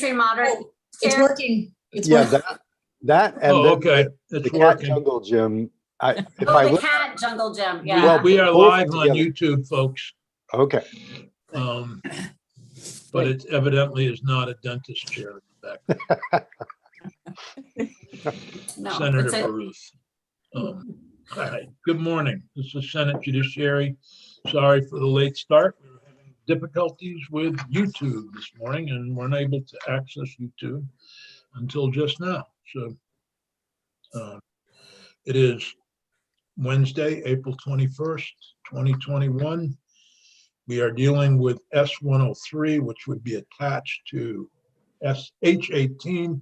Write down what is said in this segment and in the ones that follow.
Judiciary moderator. Oh, it's working. It's Yeah, working. that and Oh, then okay, the it's cat working. jungle gym. If Oh, I the look, cat jungle gym. Yeah. Well, We are both live on together. YouTube, folks. okay, But it evidently is not a dentist chair in the back. No, Senator it's a, Baruth. Hi, good morning. This is Senate Judiciary. Sorry for the late start. We were having difficulties with YouTube this morning and weren't able to access YouTube until just now. So it is Wednesday, April 21st, 2021. We are dealing with S-103, which would be attached to H-18,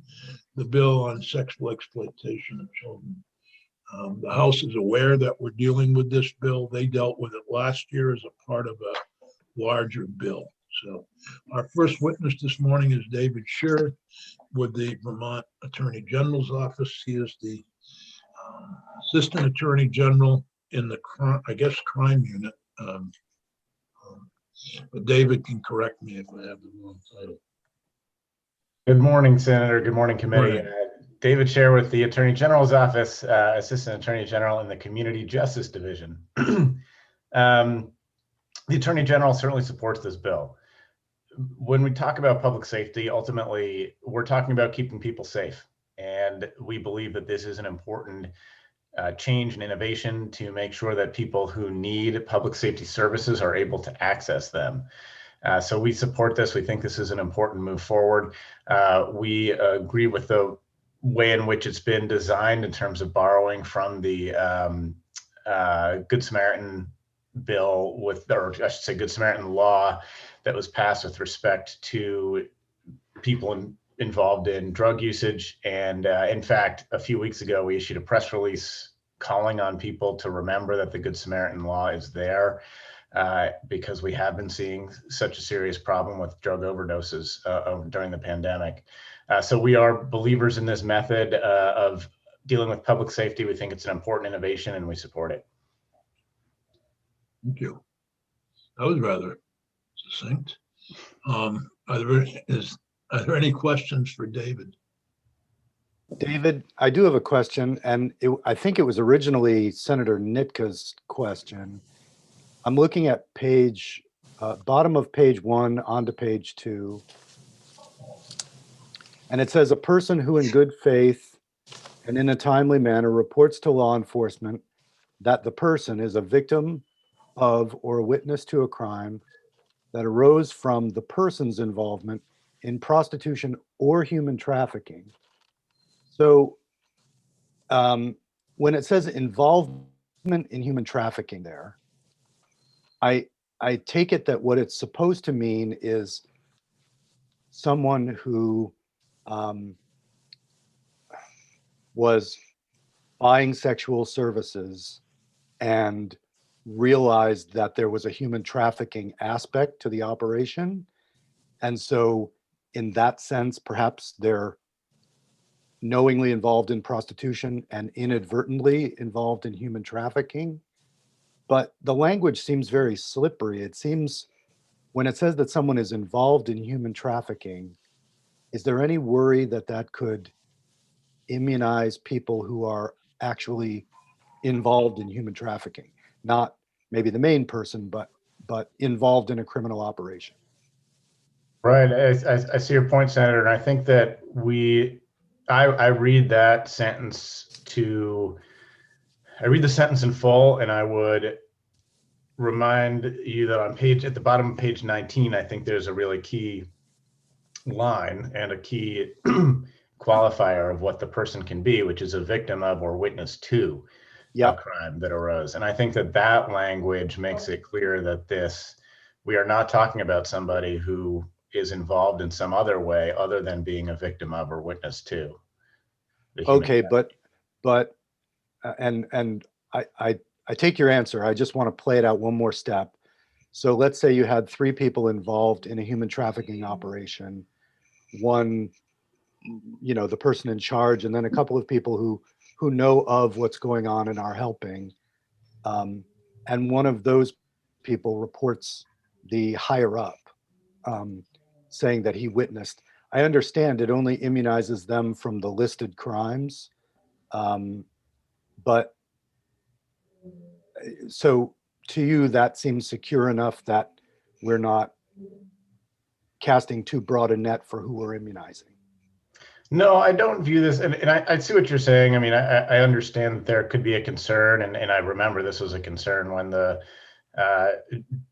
the bill on sexual exploitation of children. The House is aware that we're dealing with this bill. They dealt with it last year as a part of a larger bill. So our first witness this morning is David Scheer with the Vermont Attorney General's office. He is the Assistant Attorney General in the crime unit. But David can correct me if I have the wrong title. Good morning, Senator. Good morning, committee. Morning. David Scheer with the Attorney General's office, Assistant Attorney General in the Community Justice Division. The Attorney General certainly supports this bill. When we talk about public safety, ultimately, we're talking about keeping people safe. And we believe that this is an important change and innovation to make sure that people who need public safety services are able to access them. So we support this. We think this is an important move forward. We agree with the way in which it's been designed in terms of borrowing from the Good Samaritan bill or I should say Good Samaritan law that was passed with respect to people involved in drug usage. And in fact, a few weeks ago, we issued a press release calling on people to remember that the Good Samaritan law is there because we have been seeing such a serious problem with drug overdoses during the pandemic. So we are believers in this method of dealing with public safety. We think it's an important innovation and we support it. Thank you. That was rather succinct. Are there any questions for David? David, I do have a question, and I think it was originally Senator Nitka's question. I'm looking at bottom of page 1 onto page 2. And it says a person who in good faith and in a timely manner reports to law enforcement that the person is a victim of or a witness to a crime that arose from the person's involvement in prostitution or human trafficking. So when it says involvement in human trafficking there, I take it that what it's supposed to mean is someone who was buying sexual services and realized that there was a human trafficking aspect to the operation. And so in that sense, perhaps they're knowingly involved in prostitution and inadvertently involved in human trafficking. But the language seems very slippery. It seems when it says that someone is involved in human trafficking, is there any worry that that could immunize people who are actually involved in human trafficking? Not maybe the main person, but involved in a criminal operation. Right. I see your point, Senator. And I think that I read that sentence I read the sentence in full, and I would remind you that at the bottom of page 19, I think there's a really key line and a key qualifier of what the person can be, which is a victim of or witness to a crime that arose. And I think that language makes it clear that we are not talking about somebody who is involved in some other way other than being a victim of or witness to. Okay, but I take your answer. I just want to play it out one more step. So let's say you had 3 people involved in a human trafficking operation. One, the person in charge, and then a couple of people who know of what's going on and are helping. And one of those people reports the higher up, saying that he witnessed. I understand it only immunizes them from the listed crimes. But so to you, that seems secure enough that we're not casting too broad a net for who we're immunizing. No, I don't view this, and I see what you're saying. I mean, I understand that there could be a concern, and I remember this was a concern when the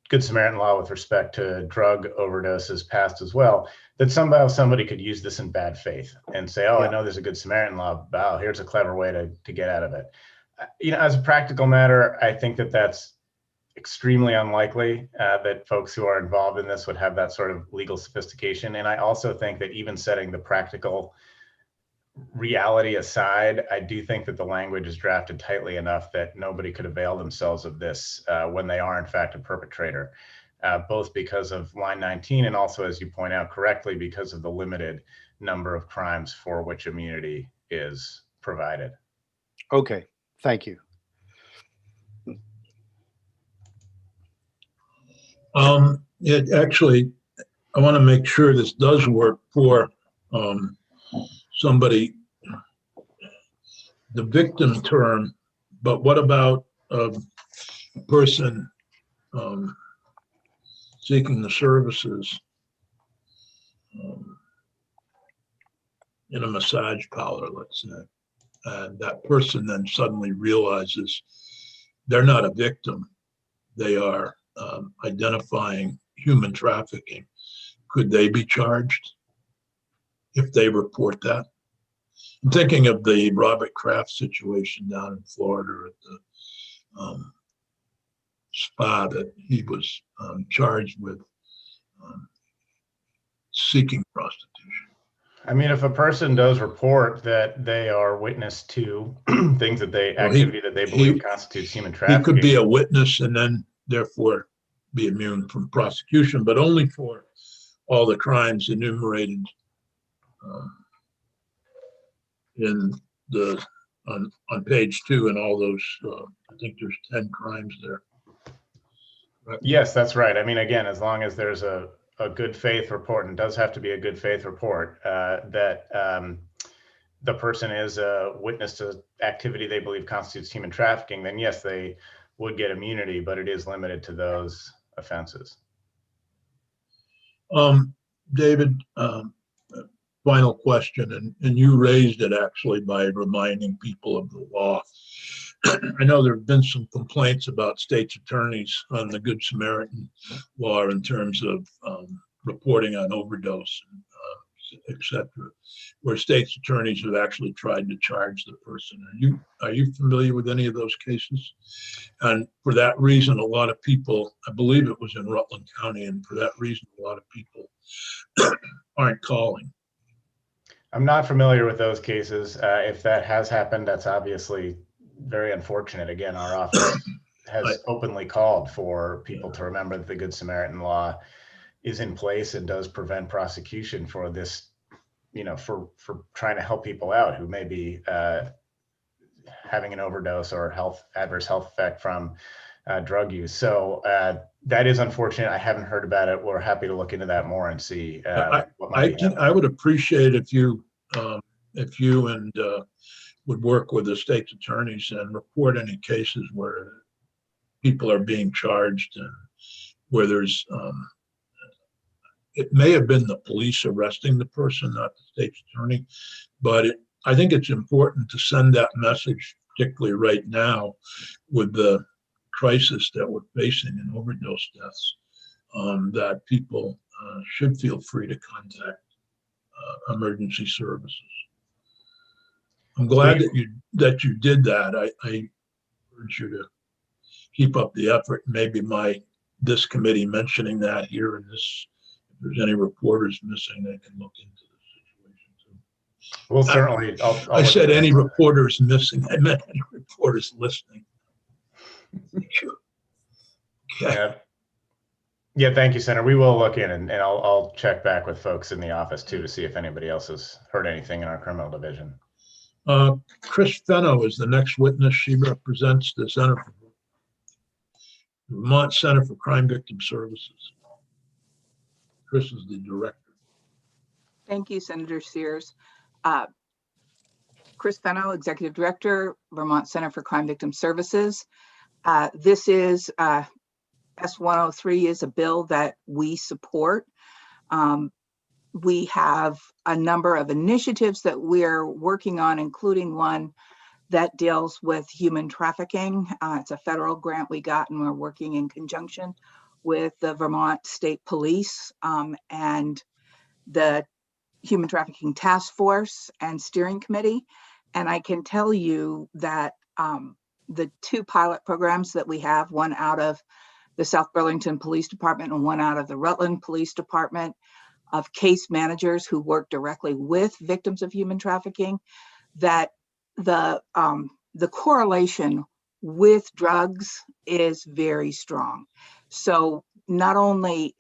Good Samaritan law with respect to drug overdoses passed as well, that somehow somebody could use this in bad faith and say, oh, I Yeah. know there's a Good Samaritan law, wow, here's a clever way to get out of it. As a practical matter, I think that that's extremely unlikely that folks who are involved in this would have that sort of legal sophistication. And I also think that even setting the practical reality aside, I do think that the language is drafted tightly enough that nobody could avail themselves of this when they are in fact a perpetrator, both because of line 19 and also, as you point out correctly, because of the limited number of crimes for which immunity is provided. Okay, thank you. Actually, I want to make sure this does work for somebody, the victim term, but what about a person seeking the services in a massage parlor, let's say, and that person then suddenly realizes they're not a victim, they are identifying human trafficking. Could they be charged if they report that? I'm thinking of the Robert Kraft situation down in Florida at the spa that he was charged with seeking prostitution. I mean, if a person does report that they are witness to things that they, activity that they believe constitutes human trafficking. He could be a witness and then therefore be immune from prosecution, but only for all the crimes enumerated in the on page 2 and all those. I think there's 10 crimes there. Right? Yes, that's right. I mean, again, as long as there's a good faith report, and it does have to be a good faith report, that the person is a witness to activity they believe constitutes human trafficking, then yes, they would get immunity, but it is limited to those offenses. David, final question, and you raised it actually by reminding people of the law. I know there have been some complaints about state's attorneys on the Good Samaritan law in terms of reporting on overdose, etc., where state's attorneys have actually tried to charge the person. Are you familiar with any of those cases? And for that reason, a lot of people, I believe it was in Rutland County, and for that reason, a lot of people aren't calling. I'm not familiar with those cases. If that has happened, that's obviously very unfortunate. Again, our office has openly called for people to remember that the Good Samaritan law is in place and does prevent prosecution for this, for trying to help people out who may be having an overdose or adverse health effect from drug use. So that is unfortunate. I haven't heard about it. We're happy to look into that more and see what might be happening. I would appreciate if you would work with the state's attorneys and report any cases where people are being charged and where there's it may have been the police arresting the person, not the state's attorney, but I think it's important to send that message, particularly right now with the crisis that we're facing in overdose deaths, that people should feel free to contact emergency services. I'm glad that you did that. I urge you to keep up the effort. Maybe this committee mentioning that here in this, if there's any reporters missing, they can look into the situation too. Well, certainly. I said any reporters missing. I meant any reporters listening. Thank you. Okay. Yeah, thank you, Senator. We will look in, and I'll check back with folks in the office too to see if anybody else has heard anything in our criminal division. Chris Fenno is the next witness. She represents the Vermont Center for Crime Victim Services. Chris is the director. Thank you, Senator Sears. Chris Fenno, Executive Director, Vermont Center for Crime Victim Services. This is S103 is a bill that we support. We have a number of initiatives that we're working on, including one that deals with human trafficking. It's a federal grant we got, and we're working in conjunction with the Vermont State Police and the Human Trafficking Task Force and Steering Committee. And I can tell you that the two pilot programs that we have, one out of the South Burlington Police Department and one out of the Rutland Police Department, of case managers who work directly with victims of human trafficking, that the correlation with drugs is very strong. So not only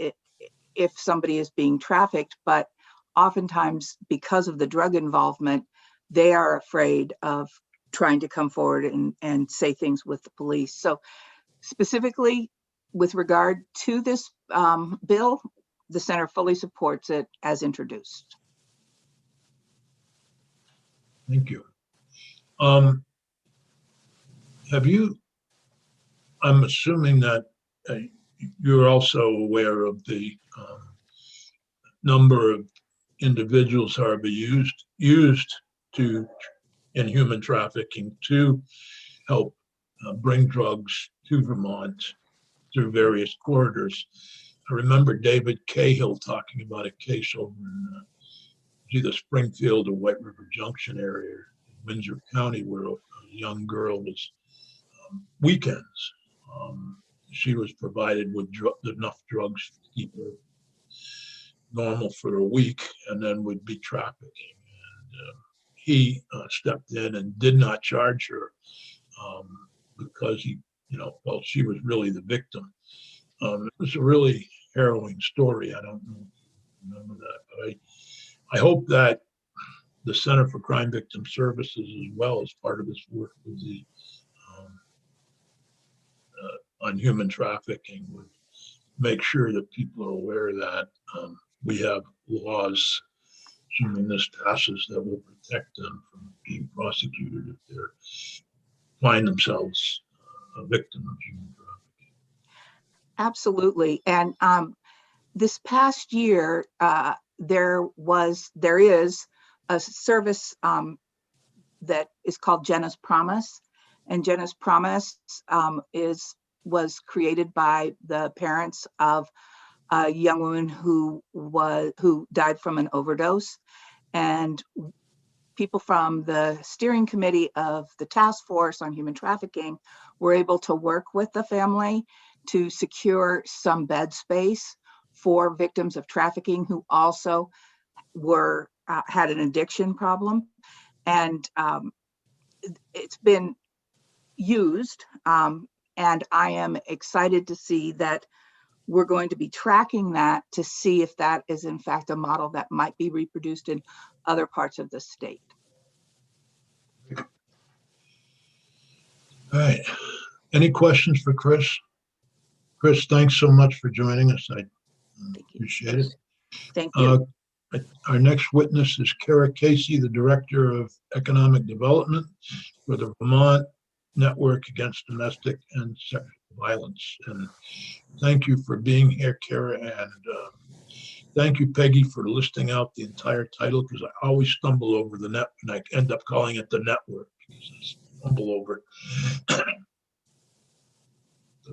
if somebody is being trafficked, but oftentimes because of the drug involvement, they are afraid of trying to come forward and say things with the police. So specifically with regard to this bill, the center fully supports it as introduced. Thank you. I'm assuming that you're also aware of the number of individuals who are used in human trafficking to help bring drugs to Vermont through various corridors. I remember David Cahill talking about a case over in either Springfield or White River Junction area, Windsor County, where a young girl was weekends. She was provided with enough drugs to keep her normal for a week, and then would be trafficking. And he stepped in and did not charge her because she was really the victim. It was a really harrowing story. I don't know if you remember that, but I hope that the Center for Crime Victim Services, as well as part of this work with the on human trafficking, would make sure that people are aware that we have laws, assuming this passes, that will protect them from being prosecuted if they find themselves a victim of human trafficking. Absolutely. And this past year, there is a service that is called Jenna's Promise, and Jenna's Promise was created by the parents of a young woman who died from an overdose, and people from the steering committee of the task force on human trafficking were able to work with the family to secure some bed space for victims of trafficking who also had an addiction problem. And it's been used, and I am excited to see that we're going to be tracking that to see if that is in fact a model that might be reproduced in other parts of the state. All right. Any questions for Chris? Chris, thanks so much for joining us. I appreciate it. Thank you. Our next witness is Kara Casey, the Director of Economic Development for the Vermont Network Against Domestic and Sexual Violence. And thank you for being here, Kara. And thank you, Peggy, for listing out the entire title, because I always stumble over the net and I end up calling it the network because I stumble over it.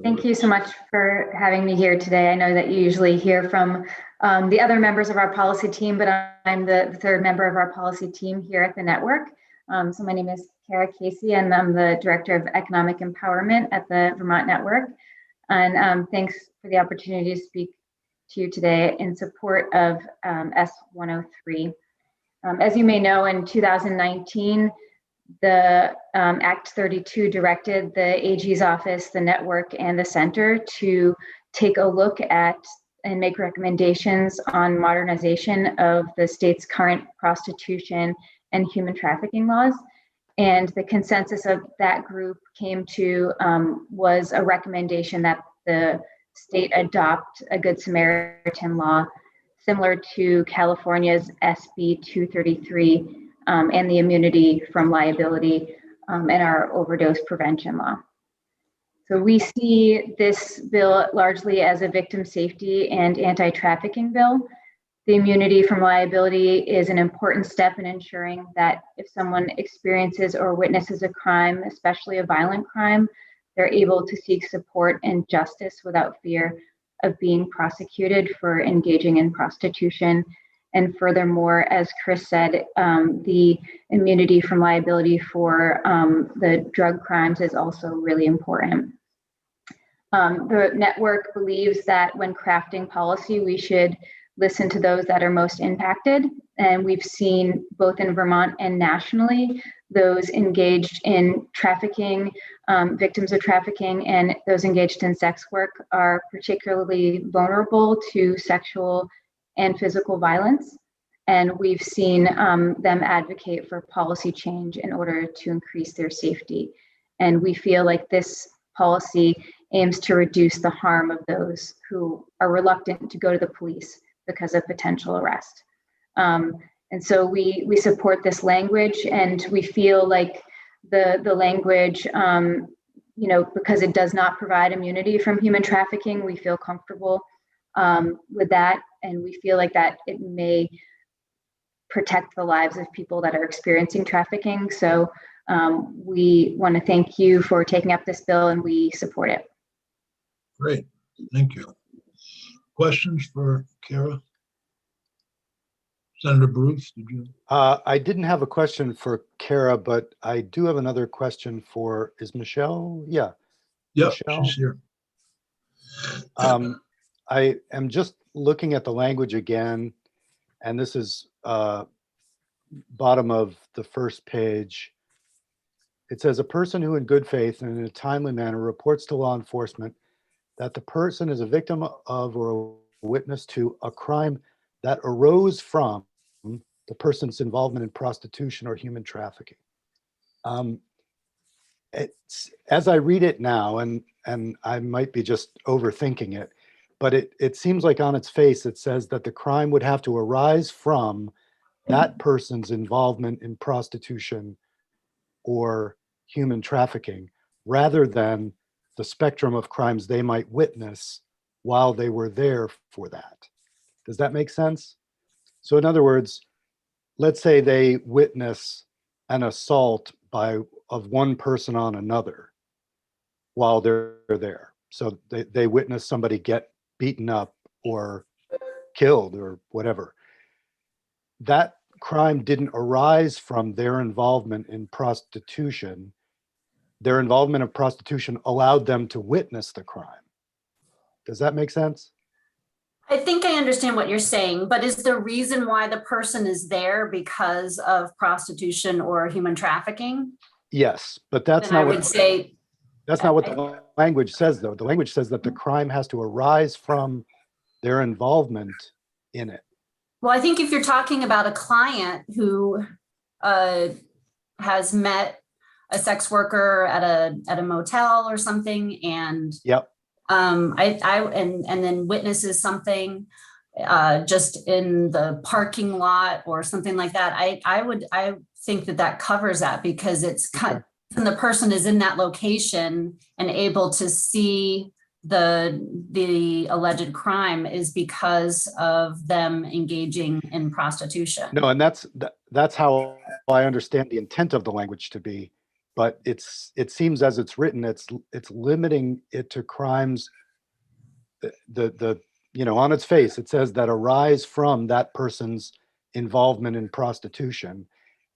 Thank you so much for having me here today. I know that you usually hear from the other members of our policy team, but I'm the third member of our policy team here at the network. So my name is Kara Casey, and I'm the Director of Economic Empowerment at the Vermont Network. And thanks for the opportunity to speak to you today in support of S103. As you may know, in 2019, the Act 32 directed the AG's office, the network, and the center to take a look at and make recommendations on modernization of the state's current prostitution and human trafficking laws. And the consensus of that group came to was a recommendation that the state adopt a Good Samaritan law similar to California's SB 233 and the immunity from liability and our overdose prevention law. So we see this bill largely as a victim safety and anti-trafficking bill. The immunity from liability is an important step in ensuring that if someone experiences or witnesses a crime, especially a violent crime, they're able to seek support and justice without fear of being prosecuted for engaging in prostitution. And furthermore, as Chris said, the immunity from liability for the drug crimes is also really important. The network believes that when crafting policy, we should listen to those that are most impacted. And we've seen both in Vermont and nationally, those engaged in trafficking, victims of trafficking, and those engaged in sex work are particularly vulnerable to sexual and physical violence. And we've seen them advocate for policy change in order to increase their safety. And we feel like this policy aims to reduce the harm of those who are reluctant to go to the police because of potential arrest. And so we support this language, and we feel like the language, because it does not provide immunity from human trafficking, we feel comfortable with that. And we feel like that it may protect the lives of people that are experiencing trafficking. So we want to thank you for taking up this bill, and we support it. Great, thank you. Questions for Kara? Senator Bruce, did you? I didn't have a question for Kara, but I do have another question for, is Michelle? Yeah. Yep, Michelle? she's here. I am just looking at the language again, and this is bottom of the first page. It says, a person who in good faith and in a timely manner reports to law enforcement that the person is a victim of or a witness to a crime that arose from the person's involvement in prostitution or human trafficking. As I read it now, and I might be just overthinking it, but it seems like on its face, it says that the crime would have to arise from that person's involvement in prostitution or human trafficking, rather than the spectrum of crimes they might witness while they were there for that. Does that make sense? So in other words, let's say they witness an assault of one person on another while they're there. So they witness somebody get beaten up or killed or whatever. That crime didn't arise from their involvement in prostitution. Their involvement in prostitution allowed them to witness the crime. Does that make sense? I think I understand what you're saying, but is the reason why the person is there because of prostitution or human trafficking? Yes, but that's Then I not would say, that's not what the language says, though. The language says that the crime has to arise from their involvement in it. well, I think if you're talking about a client who has met a sex worker at a motel or something, and Yep. and then witnesses something just in the parking lot or something like that, I think that covers that, because it's kind of, and the person is in that location and able to see the alleged crime is because of them engaging in prostitution. No, and that's how I understand the intent of the language to be. But it seems as it's written, it's limiting it to crimes. On its face, it says that arise from that person's involvement in prostitution,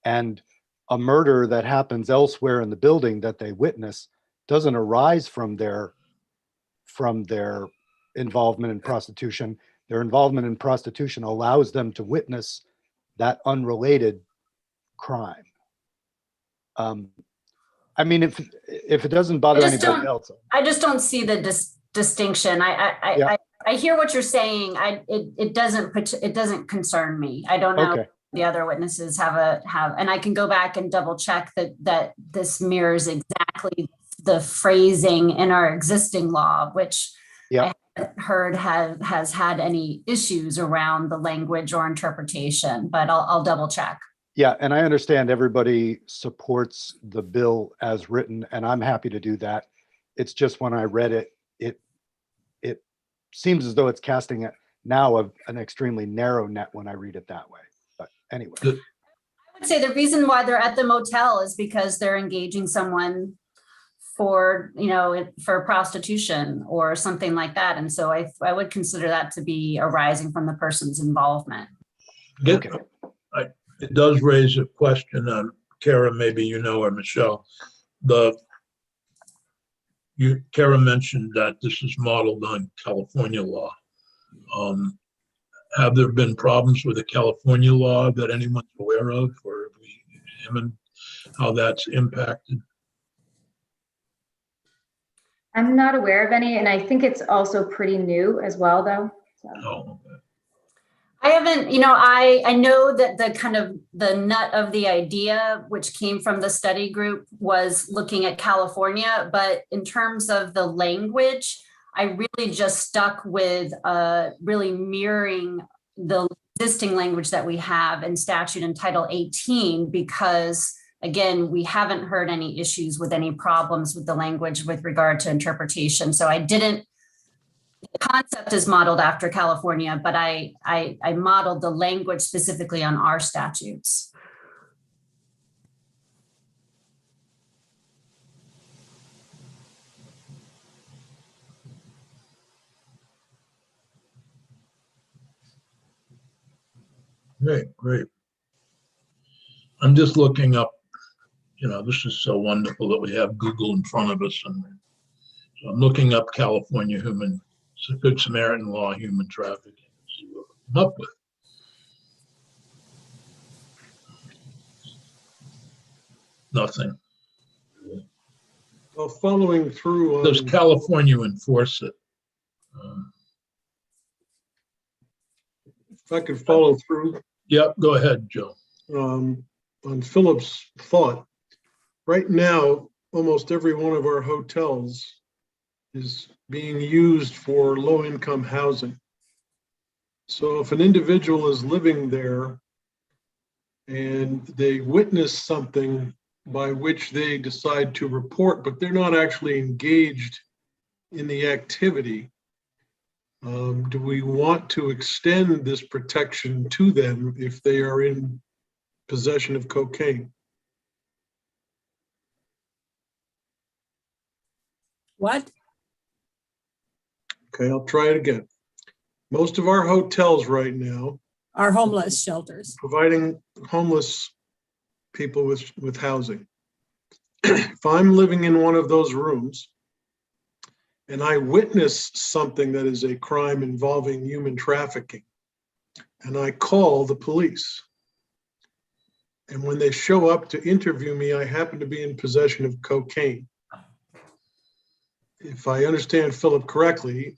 and a murder that happens elsewhere in the building that they witness doesn't arise from their involvement in prostitution. Their involvement in prostitution allows them to witness that unrelated crime. I mean, if it doesn't bother anybody else. I just don't see the distinction. I hear what you're saying. It doesn't concern me. I don't know. Okay. If the other witnesses have, and I can go back and double check that this mirrors exactly the phrasing in our existing law, which I heard has had any issues around the language or interpretation, but I'll double check. Yeah, and I understand everybody supports the bill as written, and I'm happy to do that. It's just when I read it, it seems as though it's casting an extremely narrow net when I read it that way. But anyway. I would say the reason why they're at the motel is because they're engaging someone for, for prostitution or something like that. And so I would consider that to be arising from the person's involvement. Okay. It does raise a question, Kara, maybe you know, or Michelle. Kara mentioned that this is modeled on California law. Have there been problems with the California law that anyone's aware of, or have we examined how that's impacted? I'm not aware of any, and I think it's also pretty new as well, though. So. Oh, okay. I haven't, I know that the nut of the idea, which came from the study group, was looking at California, but in terms of the language, I really just stuck with really mirroring the existing language that we have in statute in Title 18, because again, we haven't heard any issues with any problems with the language with regard to interpretation. So the concept is modeled after California, but I modeled the language specifically on our statutes. Great. I'm just looking up, this is so wonderful that we have Google in front of us. And so I'm looking up California Good Samaritan law, human trafficking, see what we come up with. Nothing. Well, following through. Does California enforce it? If I could follow through. Yep, go ahead, Joe. On Philip's thought, right now, almost every one of our hotels is being used for low-income housing. So if an individual is living there and they witness something by which they decide to report, but they're not actually engaged in the activity, do we want to extend this protection to them if they are in possession of cocaine? What? Okay, I'll try it again. Most of our hotels right now Are homeless shelters. providing homeless people with housing. If I'm living in one of those rooms and I witness something that is a crime involving human trafficking, and I call the police, and when they show up to interview me, I happen to be in possession of cocaine. If I understand Philip correctly,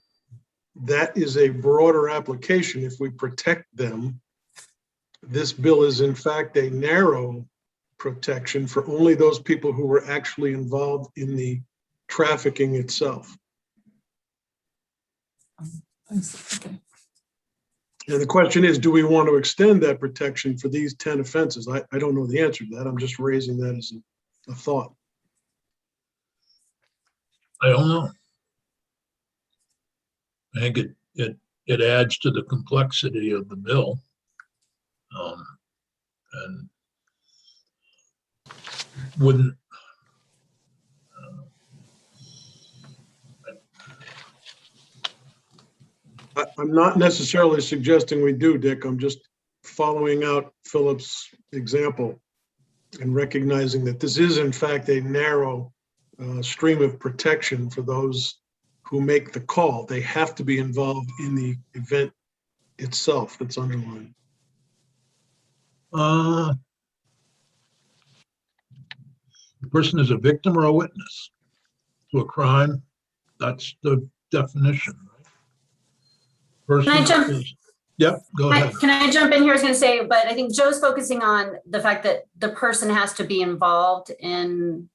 that is a broader application. If we protect them, this bill is in fact a narrow protection for only those people who were actually involved in the trafficking itself. Okay. And the question is, do we want to extend that protection for these 10 offenses? I don't know the answer to that. I'm just raising that as a thought. I don't know. I think it adds to the complexity of the bill. And wouldn't, I'm not necessarily suggesting we do, Dick. I'm just following out Philip's example and recognizing that this is in fact a narrow stream of protection for those who make the call. They have to be involved in the event itself that's underlined. the person is a victim or a witness to a crime. That's the definition, right? Person Can I jump? Yep, go ahead. Can I jump in here? I was going to say, but I think Joe's focusing on the fact that the person has to be involved in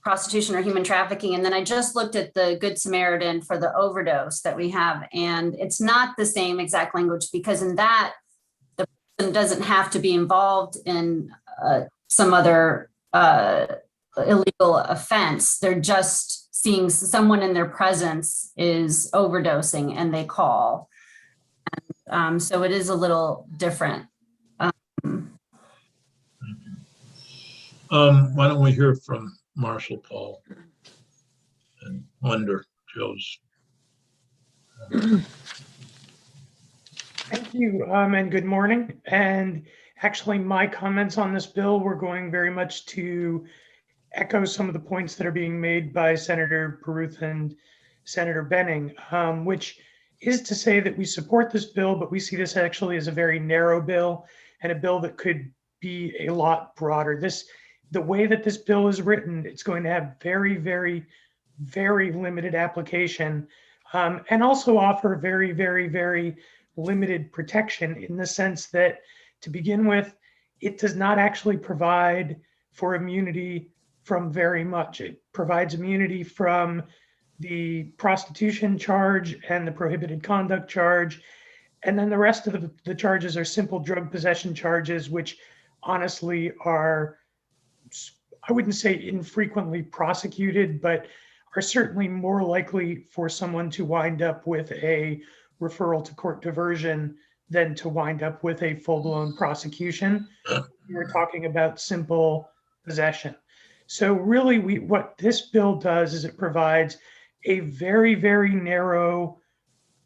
prostitution or human trafficking. And then I just looked at the Good Samaritan for the overdose that we have. And it's not the same exact language, because in that, the person doesn't have to be involved in some other illegal offense. They're just seeing someone in their presence is overdosing and they call. So it is a little different. Why don't we hear from Marshall Paul and under Joe's. Thank you, and good morning. And actually, my comments on this bill were going very much to echo some of the points that are being made by Senator Baruth and Senator Benning, which is to say that we support this bill, but we see this actually as a very narrow bill and a bill that could be a lot broader. The way that this bill is written, it's going to have very, very, very limited application, and also offer very, very, very limited protection in the sense that, to begin with, it does not actually provide for immunity from very much. It provides immunity from the prostitution charge and the prohibited conduct charge. And then the rest of the charges are simple drug possession charges, which honestly are, I wouldn't say infrequently prosecuted, but are certainly more likely for someone to wind up with a referral to court diversion than to wind up with a full-blown prosecution. We're talking about simple possession. So really, what this bill does is it provides a very, very narrow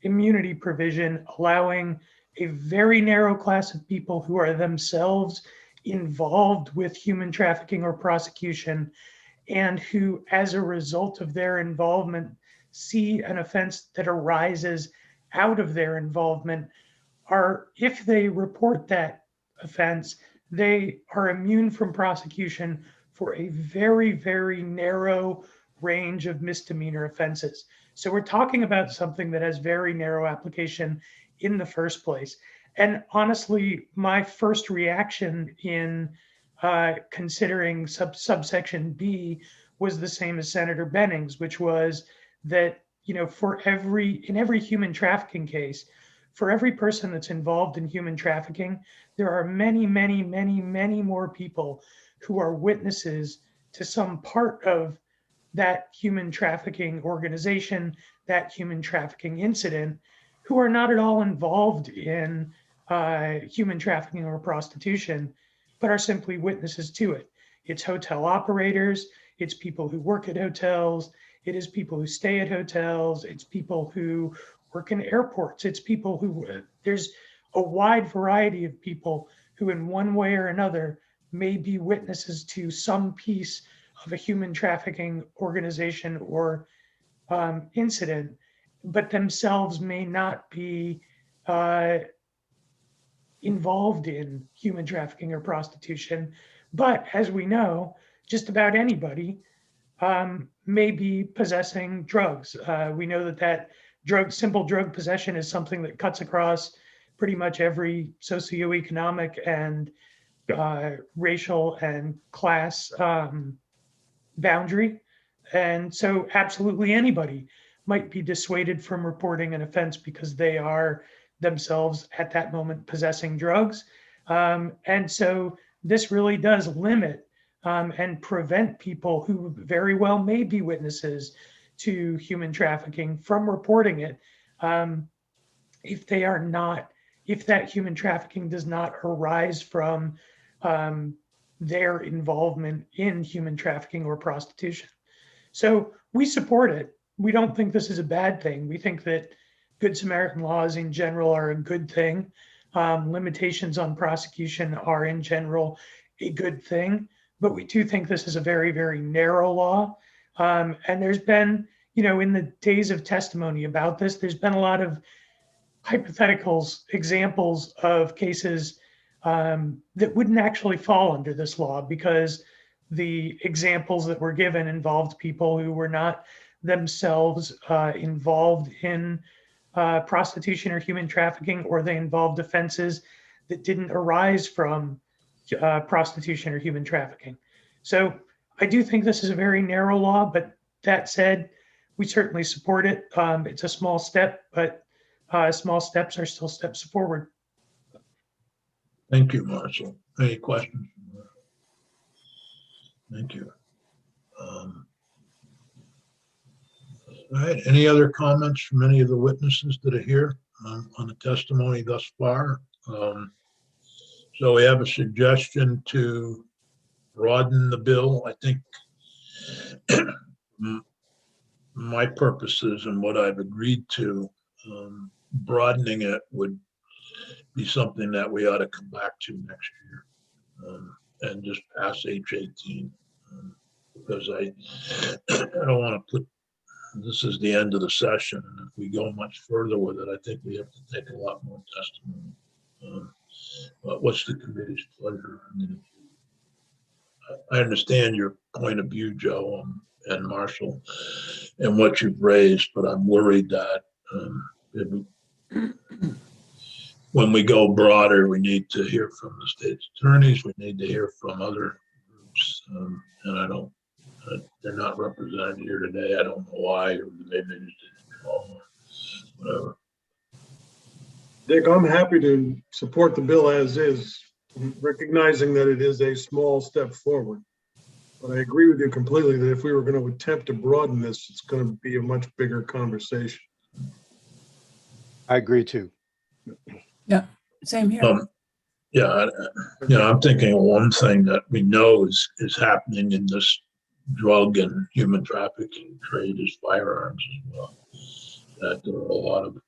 immunity provision, allowing a very narrow class of people who are themselves involved with human trafficking or prosecution, and who, as a result of their involvement, see an offense that arises out of their involvement, are, if they report that offense, they are immune from prosecution for a very, very narrow range of misdemeanor offenses. So we're talking about something that has very narrow application in the first place. And honestly, my first reaction in considering subsection B was the same as Senator Benning's, which was that, in every human trafficking case, for every person that's involved in human trafficking, there are many, many, many, many more people who are witnesses to some part of that human trafficking organization, that human trafficking incident, who are not at all involved in human trafficking or prostitution, but are simply witnesses to it. It's hotel operators, it's people who work at hotels, it is people who stay at hotels, it's people who work in airports, it's people who, there's a wide variety of people who in one way or another may be witnesses to some piece of a human trafficking organization or incident, but themselves may not be involved in human trafficking or prostitution. But as we know, just about anybody may be possessing drugs. We know that simple drug possession is something that cuts across pretty much every socioeconomic and racial and class boundary. And so absolutely anybody might be dissuaded from reporting an offense because they are themselves at that moment possessing drugs. And so this really does limit and prevent people who very well may be witnesses to human trafficking from reporting it if that human trafficking does not arise from their involvement in human trafficking or prostitution. So we support it. We don't think this is a bad thing. We think that Good Samaritan laws in general are a good thing. Limitations on prosecution are in general a good thing, but we do think this is a very, very narrow law. And there's been, in the days of testimony about this, there's been a lot of hypotheticals, examples of cases that wouldn't actually fall under this law, because the examples that were given involved people who were not themselves involved in prostitution or human trafficking, or they involved offenses that didn't arise from prostitution or human trafficking. So I do think this is a very narrow law, but that said, we certainly support it. It's a small step, but small steps are still steps forward. Thank you, Marshall. Any questions? Thank you. All right, any other comments from any of the witnesses that are here on the testimony thus far? So we have a suggestion to broaden the bill. I think my purposes and what I've agreed to, broadening it would be something that we ought to come back to next year, and just pass H18, because I don't want to put, this is the end of the session, and if we go much further with it, I think we have to take a lot more testimony. But what's the committee's pleasure? I mean, I understand your point of view, Joe, and Marshall, and what you've raised, but I'm worried that when we go broader, we need to hear from the state's attorneys, we need to hear from other groups, and I don't, they're not represented here today. I don't know why, or maybe they just didn't call, whatever. Dick, I'm happy to support the bill as is, recognizing that it is a small step forward. But I agree with you completely that if we were going to attempt to broaden this, it's going to be a much bigger conversation. I agree too. Same here. Yeah, I'm thinking of one thing that we know is happening in this drug and human trafficking trade is firearms as well. That there are a lot of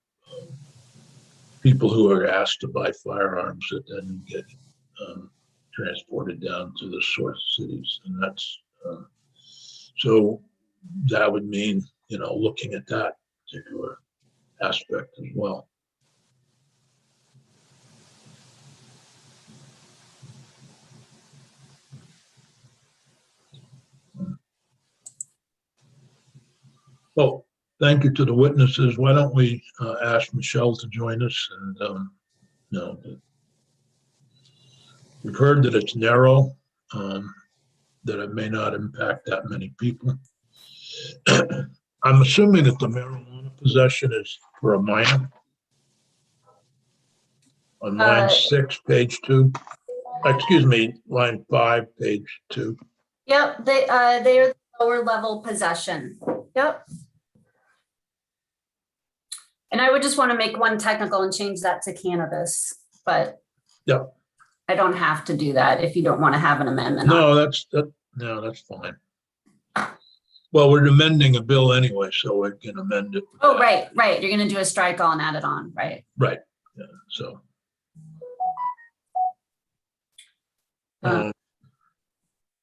people who are asked to buy firearms that then get transported down to the source cities, and that's so that would mean, looking at that particular aspect as well. Well, thank you to the witnesses. Why don't we ask Michelle to join us? And we've heard that it's narrow, that it may not impact that many people. I'm assuming that the marijuana possession is for a minor. On line 6, page 2. Excuse me, line 5, page 2. Yep, they are the lower level possession. Yep. And I would just want to make one technical and change that to cannabis, but Yep. I don't have to do that if you don't want to have an amendment. No, that's fine. Well, we're amending a bill anyway, so we can amend it. Oh, right. You're going to do a strike all and add it on, right? Right. Yeah, so.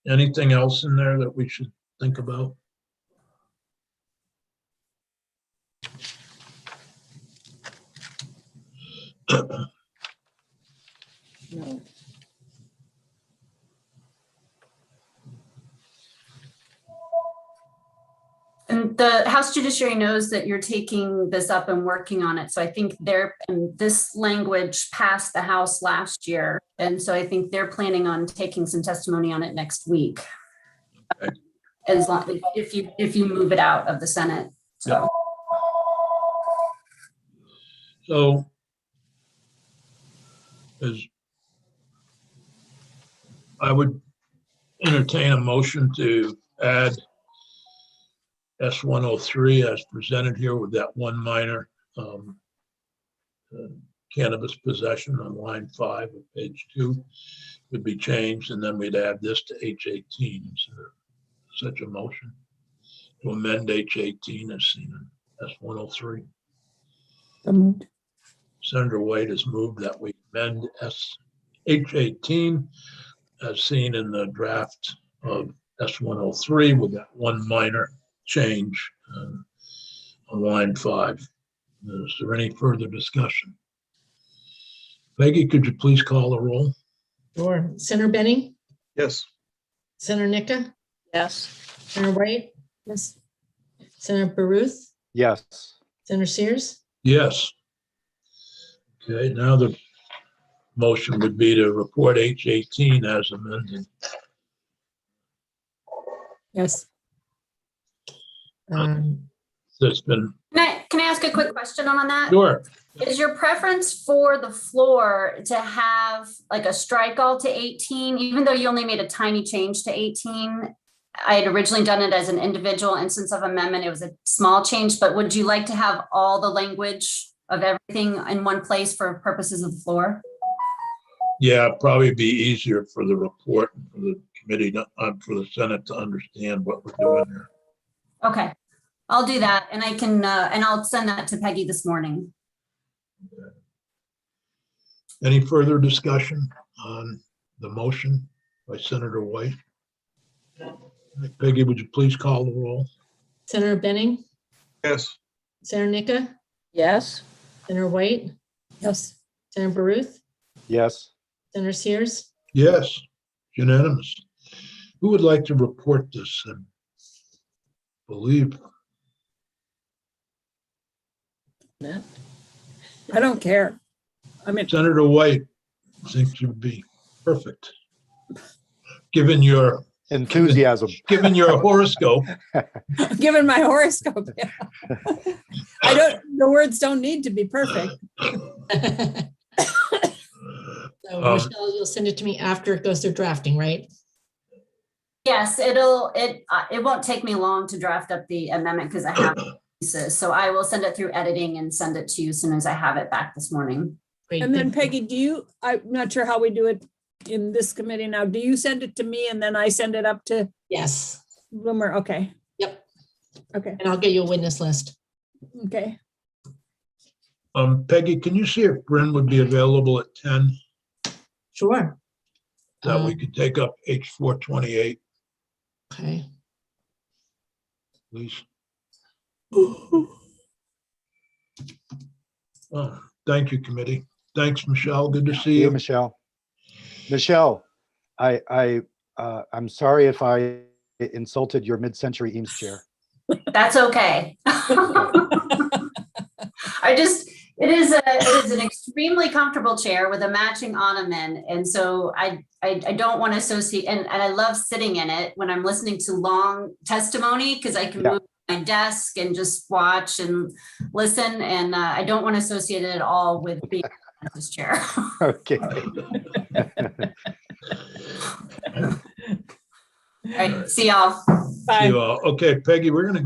Anything else in there that we should think about? No. And the House Judiciary knows that you're taking this up and working on it. So I think this language passed the House last year. And so I think they're planning on taking some testimony on it next week. Okay. As long if you move it out of the Senate. So. So I would entertain a motion to add S103 as presented here with that one minor cannabis possession on line 5 of page 2 would be changed, and then we'd add this to H18. Is there such a motion to amend H18 as seen in S103? So moved. Senator White has moved that we amend H18 as seen in the draft of S103 with that one minor change on line 5. Is there any further discussion? Peggy, could you please call the roll? Sure. Senator Benning, Yes. Senator Nika, Yes. Senator White, Yes. Senator Baruth, Yes. Senator Sears. Yes. Okay, now the motion would be to report H18 as amended. Yes. That's been, Can I ask a quick question on that? sure. Is your preference for the floor to have like a strike all to 18, even though you only made a tiny change to 18? I had originally done it as an individual instance of amendment. It was a small change, but would you like to have all the language of everything in one place for purposes of the floor? Yeah, probably be easier for the report and for the committee, for the Senate to understand what we're doing here. Okay, I'll do that, and I can, and I'll send that to Peggy this morning. Any further discussion on the motion by Senator White? Peggy, would you please call the roll? Senator Benning, Yes. Senator Nika, Yes. Senator White, Yes. Senator Baruth, Yes. Senator Sears, Yes, unanimous. Who would like to report this? I believe, I don't care. I mean, Senator White thinks you'd be perfect. Given your Enthusiasm. horoscope. given my horoscope, yeah. The words don't need to be perfect. So Michelle, you'll send it to me after it goes through drafting, right? Yes, it won't take me long to draft up the amendment because I have pieces. So I will send it through editing and send it to you as soon as I have it back this morning. Great. And then thank you. Peggy, I'm not sure how we do it in this committee now. Do you send it to me and then I send it up to Yes, Bloomer? Okay. Yep. Okay. And I'll get you a witness list. Okay. Peggy, can you see if Bryn would be available at 10? Sure. That we could take up H 428, Okay. please. Oh, thank you, committee. Thanks, Michelle. Good to see See you, you. Michelle. Michelle, I'm sorry if I insulted your mid-century Eames chair. That's okay. It is an extremely comfortable chair with a matching ottoman. And so I don't want to associate, and I love sitting in it when I'm listening to long testimony because I can move my desk and just watch and listen. And I don't want to associate it at all with being in this chair. Okay. All right, see y'all. See you all. Okay, Peggy, we're going to go